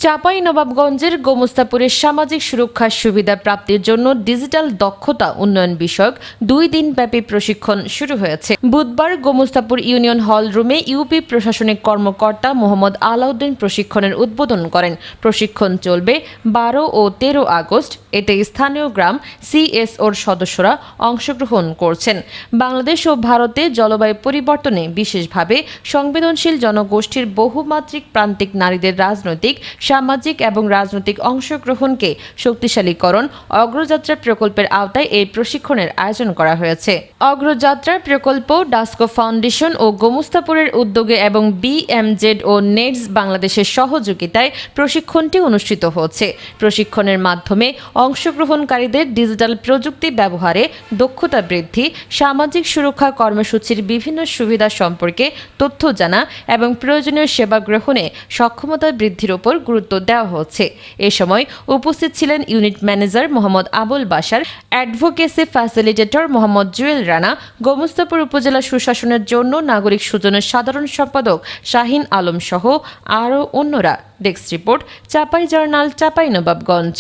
চাঁপাইনবাবগঞ্জের গোমস্তাপুরের সামাজিক সুরক্ষা সুবিধা প্রাপ্তির জন্য ডিজিটাল দক্ষতা উন্নয়ন বিষয়ক 2 দিনব্যাপী প্রশিক্ষণ শুরু হয়েছে। বুধবার গোমস্তাপুর ইউনিয়ন হল রুমে ইউপি প্রশাসনিক কর্মকর্তা মোহাম্মদ আলাউদ্দিন প্রশিক্ষণের উদ্বোধন করেন। প্রশিক্ষণ চলবে 12 ও 13 আগস্ট। এতে স্থানীয় গ্রাম সিএসওর সদস্যরা অংশগ্রহণ করছেন। বাংলাদেশ ও ভারতে জলবায়ু পরিবর্তনে বিশেষভাবে সংবেদনশীল জনগোষ্ঠীর বহুমাত্রিক প্রান্তিক নারীদের রাজনৈতিক, সামাজিক এবং রাজনৈতিক অংশগ্রহণকে শক্তিশালীকরণ অগ্রযাত্রা প্রকল্পের আওতায় এই প্রশিক্ষণের আয়োজন করা হয়েছে। অগ্রযাত্রা প্রকল্প, ডাস্কো ফাউন্ডেশন ও গোমস্তাপুরের উদ্যোগে এবং বিএমজেড ও নেটস বাংলাদেশের সহযোগিতায় প্রশিক্ষণটি অনুষ্ঠিত হচ্ছে। প্রশিক্ষণের মাধ্যমে অংশগ্রহণকারীদের ডিজিটাল প্রযুক্তি ব্যবহারে দক্ষতা বৃদ্ধি, সামাজিক সুরক্ষা কর্মসূচির বিভিন্ন সুবিধা সম্পর্কে তথ্য জানা এবং প্রয়োজনীয় সেবা গ্রহণে সক্ষমতা বৃদ্ধির উপর গুরুত্ব দেওয়া হচ্ছে। এ সময় উপস্থিত ছিলেন unit manager Mohammad Abul Bashar, advocacy facilitator Mohammad Jewel Rana, Gomastapur উপজেলা সুশাসনের জন্য নাগরিক সুজনের সাধারণ সম্পাদক শাহিন আলম সহ আরও অন্যরা। Desk report, Chapai journal, Chapainawabganj.